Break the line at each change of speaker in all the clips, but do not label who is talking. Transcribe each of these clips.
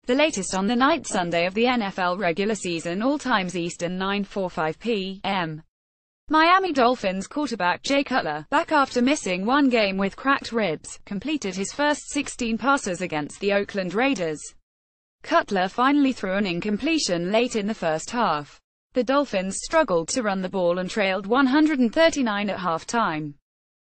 The latest on the night Sunday of the NFL regular season, all times Eastern, 9:45 p.m. Miami Dolphins quarterback Jay Cutler, back after missing one game with cracked ribs, completed his first 16 passes against the Oakland Raiders. Cutler finally threw an incompletion late in the first half. The Dolphins struggled to run the ball and trailed 139 at halftime.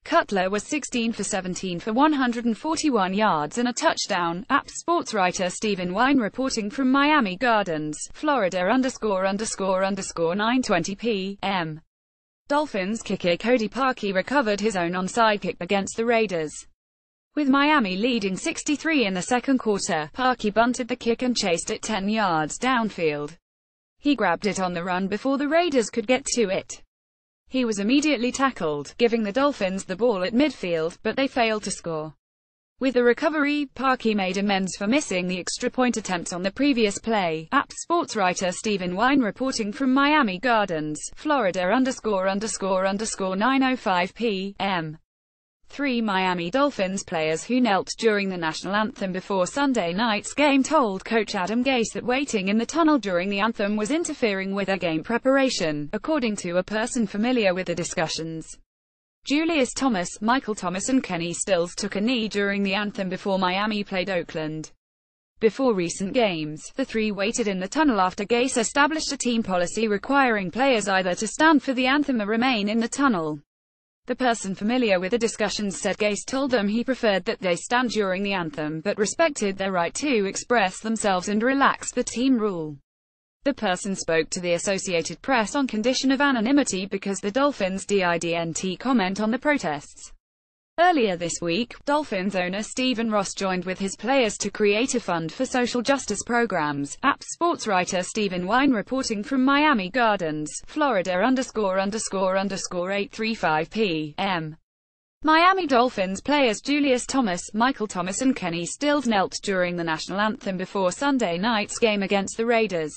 Cutler was 16 for 17 for 141 yards and a touchdown. App Sports writer Stephen Wine reporting from Miami Gardens, Florida _____ 9:20 p.m. Dolphins kicker Cody Parkey recovered his own onside kick against the Raiders. With Miami leading 63 in the second quarter, Parkey bunted the kick and chased it 10 yards downfield. He grabbed it on the run before the Raiders could get to it. He was immediately tackled, giving the Dolphins the ball at midfield, but they failed to score. With the recovery, Parkey made amends for missing the extra point attempt on the previous play. App Sports writer Stephen Wine reporting from Miami Gardens, Florida ____ 9:05 p.m. Three Miami Dolphins players who knelt during the national anthem before Sunday night's game told coach Adam Gase that waiting in the tunnel during the anthem was interfering with their game preparation, according to a person familiar with the discussions. Julius Thomas, Michael Thomas and Kenny Stills took a knee during the anthem before Miami played Oakland. Before recent games, the three waited in the tunnel after Gase established a team policy requiring players either to stand for the anthem or remain in the tunnel. The person familiar with the discussions said Gase told them he preferred that they stand during the anthem, but respected their right to express themselves and relaxed the team rule. The person spoke to the Associated Press on condition of anonymity because the Dolphins didn't comment on the protests. Earlier this week, Dolphins owner Stephen Ross joined with his players to create a fund for social justice programs. App Sports writer Stephen Wine reporting from Miami Gardens, Florida ____ 8:35 p.m. Miami Dolphins players Julius Thomas, Michael Thomas and Kenny Stills knelt during the national anthem before Sunday night's game against the Raiders.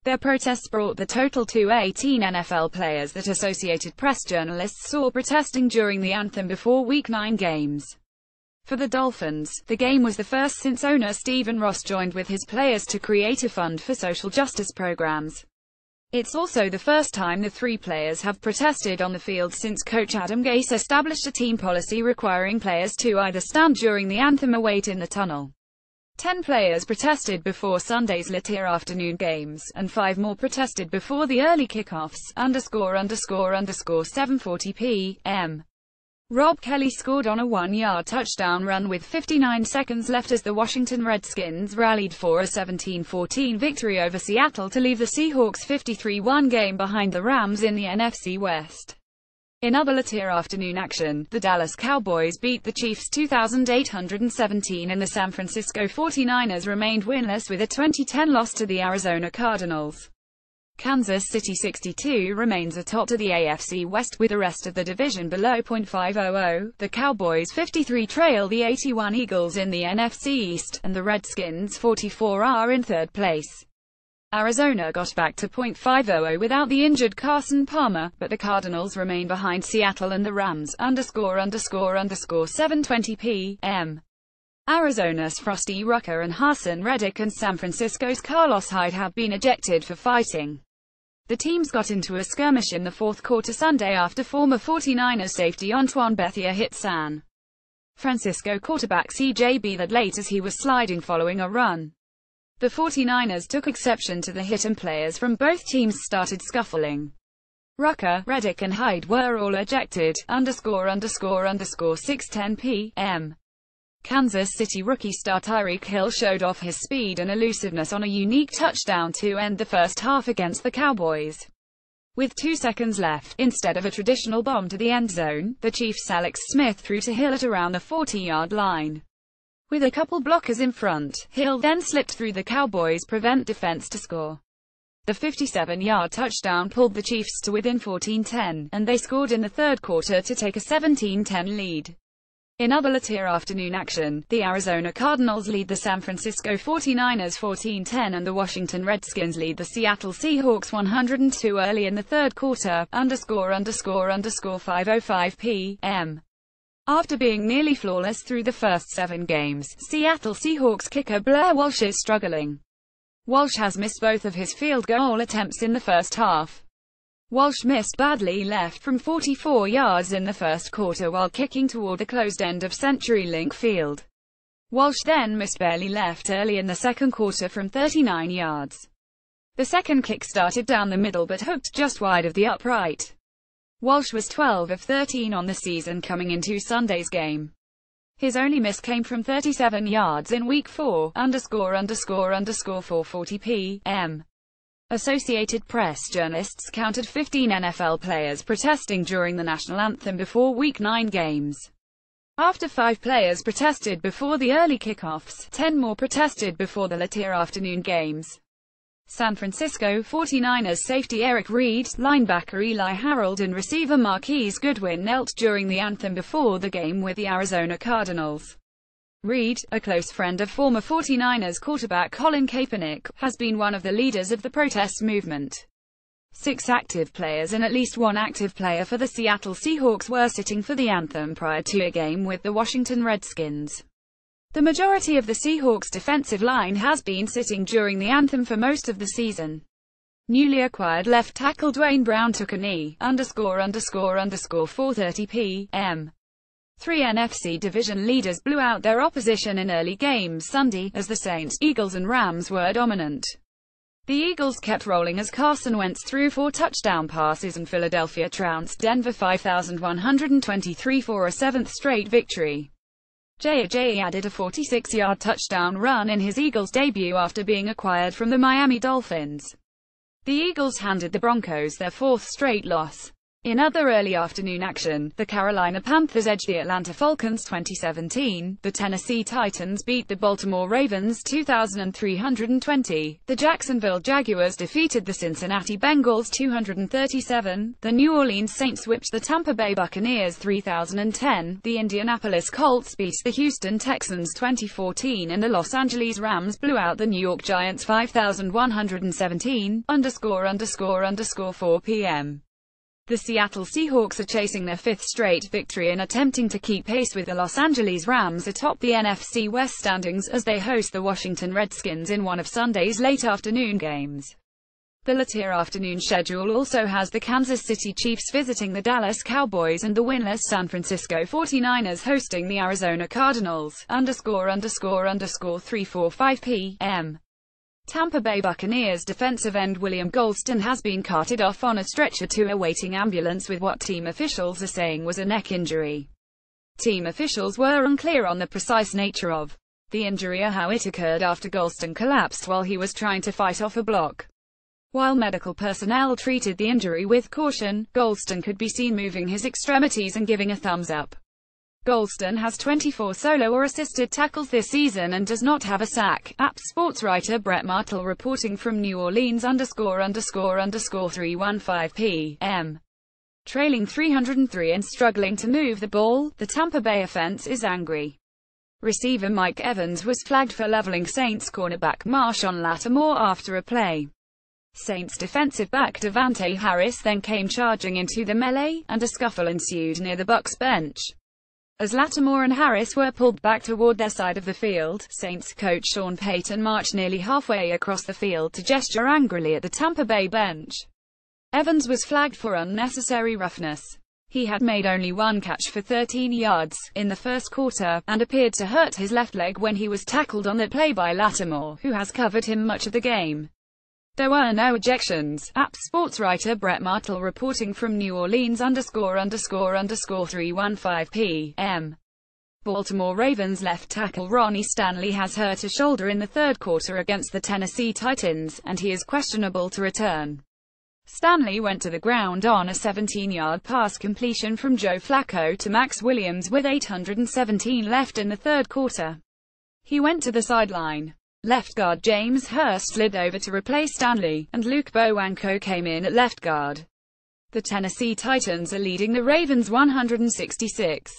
Their protests brought the total to 18 NFL players that Associated Press journalists saw protesting during the anthem before Week 9 games. For the Dolphins, the game was the first since owner Stephen Ross joined with his players to create a fund for social justice programs. It's also the first time the three players have protested on the field since coach Adam Gase established a team policy requiring players to either stand during the anthem or wait in the tunnel. 10 players protested before Sunday's later afternoon games, and 5 more protested before the early kickoffs, ____ 7:40 p.m. Rob Kelley scored on a 1-yard touchdown run with 59 seconds left as the Washington Redskins rallied for a 17-14 victory over Seattle to leave the Seahawks' 53-1 game behind the Rams in the NFC West. In other later afternoon action, the Dallas Cowboys beat the Chiefs 2,817 and the San Francisco 49ers remained winless with a 20-10 loss to the Arizona Cardinals. Kansas City 62 remains atop to the AFC West with the rest of the division below .500. The Cowboys 53 trail the 81 Eagles in the NFC East, and the Redskins 44 are in third place. Arizona got back to .500 without the injured Carson Palmer, but the Cardinals remain behind Seattle and the Rams, ____ 7:20 p.m. Arizona's Frosty Rucker and Haason Reddick and San Francisco's Carlos Hyde have been ejected for fighting. The teams got into a skirmish in the fourth quarter Sunday after former 49ers safety Antoine Bethea hit San Francisco quarterback C.J. Beathard late as he was sliding following a run. The 49ers took exception to the hit and players from both teams started scuffling. Rucker, Reddick and Hyde were all ejected, ____ 6:10 p.m. Kansas City rookie star Tyreek Hill showed off his speed and elusiveness on a unique touchdown to end the first half against the Cowboys. With 2 seconds left, instead of a traditional bomb to the end zone, the Chiefs' Alex Smith threw to Hill at around the 40-yard line. With a couple blockers in front, Hill then slipped through the Cowboys' prevent defense to score. The 57-yard touchdown pulled the Chiefs to within 14-10, and they scored in the third quarter to take a 17-10 lead. In other later afternoon action, the Arizona Cardinals lead the San Francisco 49ers 14-10 and the Washington Redskins lead the Seattle Seahawks 102 early in the third quarter, ____ 5:05 p.m. After being nearly flawless through the first 7 games, Seattle Seahawks kicker Blair Walsh is struggling. Walsh has missed both of his field goal attempts in the first half. Walsh missed badly left from 44 yards in the first quarter while kicking toward the closed end of CenturyLink Field. Walsh then missed barely left early in the second quarter from 39 yards. The second kick started down the middle but hooked just wide of the upright. Walsh was 12 of 13 on the season coming into Sunday's game. His only miss came from 37 yards in Week 4, ___4:40 p.m. Associated Press journalists counted 15 NFL players protesting during the national anthem before Week 9 games. After 5 players protested before the early kickoffs, 10 more protested before the later afternoon games. San Francisco 49ers safety Eric Reid, linebacker Eli Harold and receiver Marquise Goodwin knelt during the anthem before the game with the Arizona Cardinals. Reid, a close friend of former 49ers quarterback Colin Kaepernick, has been one of the leaders of the protest movement. 6 active players and at least 1 active player for the Seattle Seahawks were sitting for the anthem prior to a game with the Washington Redskins. The majority of the Seahawks' defensive line has been sitting during the anthem for most of the season. Newly acquired left tackle Dwayne Brown took a knee, ___4:30 p.m. 3 NFC division leaders blew out their opposition in early games Sunday, as the Saints, Eagles and Rams were dominant. The Eagles kept rolling as Carson Wentz threw 4 touchdown passes and Philadelphia trounced Denver 5,123 for a 7th straight victory. J.J. added a 46-yard touchdown run in his Eagles debut after being acquired from the Miami Dolphins. The Eagles handed the Broncos their 4th straight loss. In other early afternoon action, the Carolina Panthers edged the Atlanta Falcons 2017, the Tennessee Titans beat the Baltimore Ravens 2,320, the Jacksonville Jaguars defeated the Cincinnati Bengals 237, the New Orleans Saints whipped the Tampa Bay Buccaneers 3,010, the Indianapolis Colts beat the Houston Texans 2014 and the Los Angeles Rams blew out the New York Giants 5,117, ___4 p.m. The Seattle Seahawks are chasing their 5th straight victory and attempting to keep pace with the Los Angeles Rams atop the NFC West standings as they host the Washington Redskins in one of Sunday's late afternoon games. The later afternoon schedule also has the Kansas City Chiefs visiting the Dallas Cowboys and the winless San Francisco 49ers hosting the Arizona Cardinals, ___3:45 p.m. Tampa Bay Buccaneers defensive end William Golston has been carted off on a stretcher to a waiting ambulance with what team officials are saying was a neck injury. Team officials were unclear on the precise nature of the injury or how it occurred after Golston collapsed while he was trying to fight off a block. While medical personnel treated the injury with caution, Golston could be seen moving his extremities and giving a thumbs up. Golston has 24 solo or assisted tackles this season and does not have a sack. Sports writer Brett Martle reporting from New Orleans ___3:15 p.m. Trailing 303 and struggling to move the ball, the Tampa Bay offense is angry. Receiver Mike Evans was flagged for leveling Saints cornerback Marshon Lattimore after a play. Saints defensive back Davante Harris then came charging into the melee, and a scuffle ensued near the Bucs bench. As Lattimore and Harris were pulled back toward their side of the field, Saints coach Sean Payton marched nearly halfway across the field to gesture angrily at the Tampa Bay bench. Evans was flagged for unnecessary roughness. He had made only 1 catch for 13 yards in the first quarter, and appeared to hurt his left leg when he was tackled on that play by Lattimore, who has covered him much of the game. There were no ejections. Sports writer Brett Martle reporting from New Orleans ___3:15 p.m. Baltimore Ravens left tackle Ronnie Stanley has hurt a shoulder in the third quarter against the Tennessee Titans, and he is questionable to return. Stanley went to the ground on a 17-yard pass completion from Joe Flacco to Max Williams with 8:17 left in the third quarter. He went to the sideline. Left guard James Hurst slid over to replace Stanley, and Luke Bowanko came in at left guard. The Tennessee Titans are leading the Ravens 166.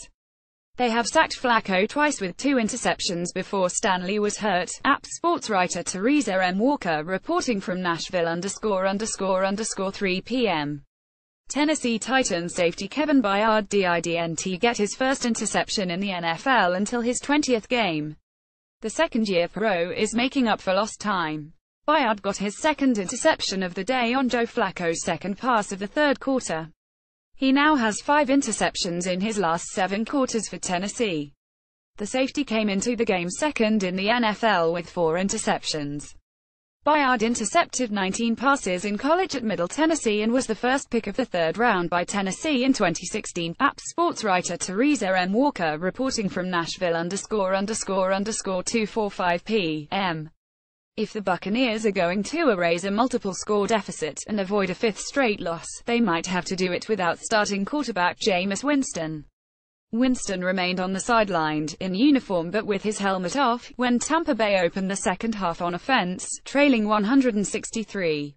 They have sacked Flacco twice with 2 interceptions before Stanley was hurt. Sports writer Teresa M. Walker reporting from Nashville ___3 p.m. Tennessee Titans safety Kevin Byard didn't get his first interception in the NFL until his 20th game. The second-year pro is making up for lost time. Byard got his second interception of the day on Joe Flacco's second pass of the third quarter. He now has 5 interceptions in his last 7 quarters for Tennessee. The safety came into the game second in the NFL with 4 interceptions. Byard intercepted 19 passes in college at Middle Tennessee and was the first pick of the third round by Tennessee in 2016. App sports writer Teresa M. Walker reporting from Nashville ____245 p.m. If the Buccaneers are going to erase a multiple score deficit and avoid a 5th straight loss, they might have to do it without starting quarterback Jameis Winston. Winston remained on the sideline, in uniform but with his helmet off, when Tampa Bay opened the second half on offense, trailing 163.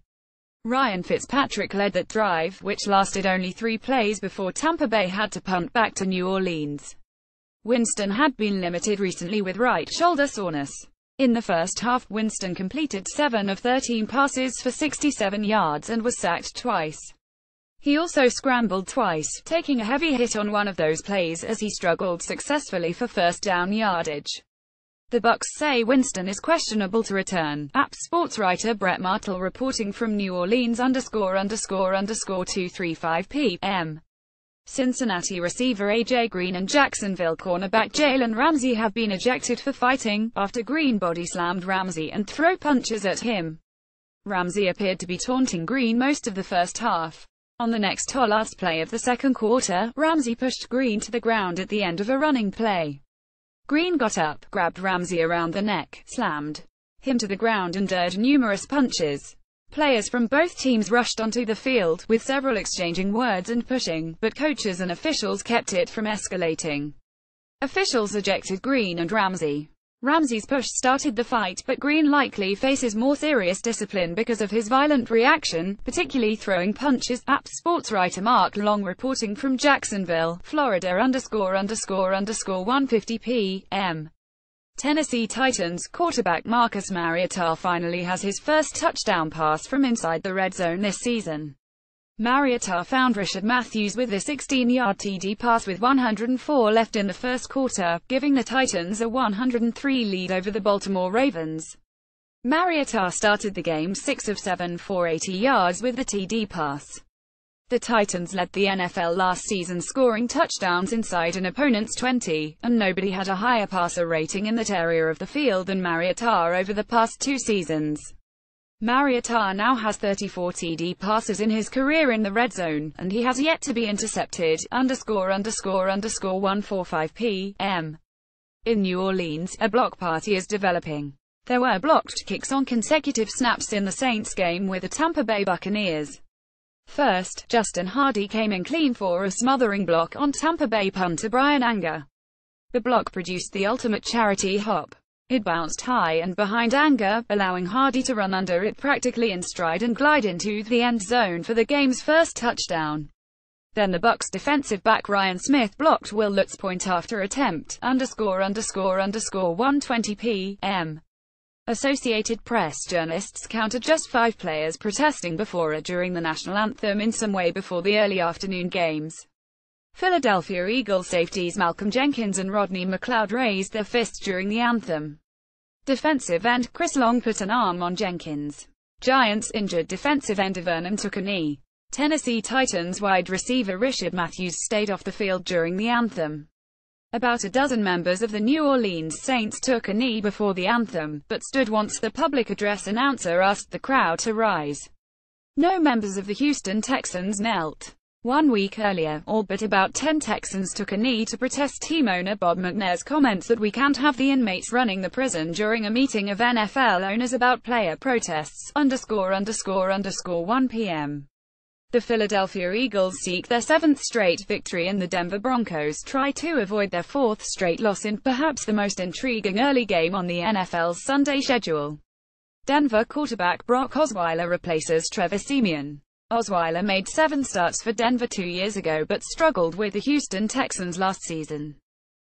Ryan Fitzpatrick led that drive, which lasted only 3 plays before Tampa Bay had to punt back to New Orleans. Winston had been limited recently with right shoulder soreness. In the first half, Winston completed 7 of 13 passes for 67 yards and was sacked twice. He also scrambled twice, taking a heavy hit on one of those plays as he struggled successfully for first down yardage. The Bucs say Winston is questionable to return. App sports writer Brett Martle reporting from New Orleans ____235 p.m. Cincinnati receiver A.J. Green and Jacksonville cornerback Jalen Ramsey have been ejected for fighting, after Green body-slammed Ramsey and threw punches at him. Ramsey appeared to be taunting Green most of the first half. On the next to last play of the second quarter, Ramsey pushed Green to the ground at the end of a running play. Green got up, grabbed Ramsey around the neck, slammed him to the ground and endured numerous punches. Players from both teams rushed onto the field, with several exchanging words and pushing, but coaches and officials kept it from escalating. Officials ejected Green and Ramsey. Ramsey's push started the fight, but Green likely faces more serious discipline because of his violent reaction, particularly throwing punches. App sports writer Mark Long reporting from Jacksonville, Florida ____150 p.m. Tennessee Titans quarterback Marcus Mariota finally has his first touchdown pass from inside the red zone this season. Mariota found Rishard Matthews with a 16-yard TD pass with 104 left in the first quarter, giving the Titans a 103 lead over the Baltimore Ravens. Mariota started the game 6 of 7 for 80 yards with the TD pass. The Titans led the NFL last season scoring touchdowns inside an opponent's 20, and nobody had a higher passer rating in that area of the field than Mariota over the past 2 seasons. Mariota now has 34 TD passes in his career in the red zone, and he has yet to be intercepted. ____145 p.m. In New Orleans, a block party is developing. There were blocked kicks on consecutive snaps in the Saints game with the Tampa Bay Buccaneers. First, Justin Hardy came in clean for a smothering block on Tampa Bay punter Brian Anger. The block produced the ultimate charity hop. It bounced high and behind Anger, allowing Hardy to run under it practically in stride and glide into the end zone for the game's first touchdown. Then the Bucs defensive back Ryan Smith blocked Will Lutz's point after attempt. ____120 p.m. Associated Press journalists counted just 5 players protesting before or during the national anthem in some way before the early afternoon games. Philadelphia Eagles safeties Malcolm Jenkins and Rodney McLeod raised their fists during the anthem. Defensive end Chris Long put an arm on Jenkins. Giants injured defensive end Vernon took a knee. Tennessee Titans wide receiver Rishard Matthews stayed off the field during the anthem. About a dozen members of the New Orleans Saints took a knee before the anthem, but stood once the public address announcer asked the crowd to rise. No members of the Houston Texans knelt. 1 week earlier, all but about 10 Texans took a knee to protest team owner Bob McNair's comments that we can't have the inmates running the prison during a meeting of NFL owners about player protests. ____1 p.m. The Philadelphia Eagles seek their 7th straight victory and the Denver Broncos try to avoid their 4th straight loss in perhaps the most intriguing early game on the NFL's Sunday schedule. Denver quarterback Brock Osweiler replaces Trevor Siemian. Osweiler made 7 starts for Denver 2 years ago but struggled with the Houston Texans last season.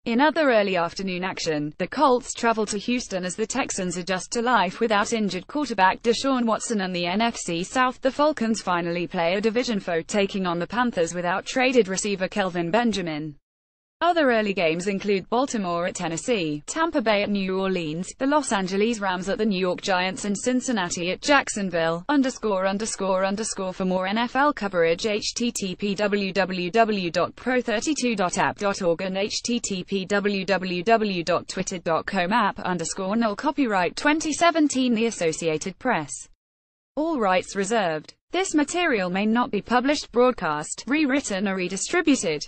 In other early afternoon action, the Colts travel to Houston as the Texans adjust to life without injured quarterback Deshaun Watson, and the NFC South, the Falcons finally play a division foe, taking on the Panthers without traded receiver Kelvin Benjamin. Other early games include Baltimore at Tennessee, Tampa Bay at New Orleans, the Los Angeles Rams at the New York Giants, and Cincinnati at Jacksonville. For more NFL coverage, http www.pro32.app.org and http www.twitter.com/app_null. Copyright 2017 The Associated Press. All rights reserved. This material may not be published, broadcast, rewritten or redistributed.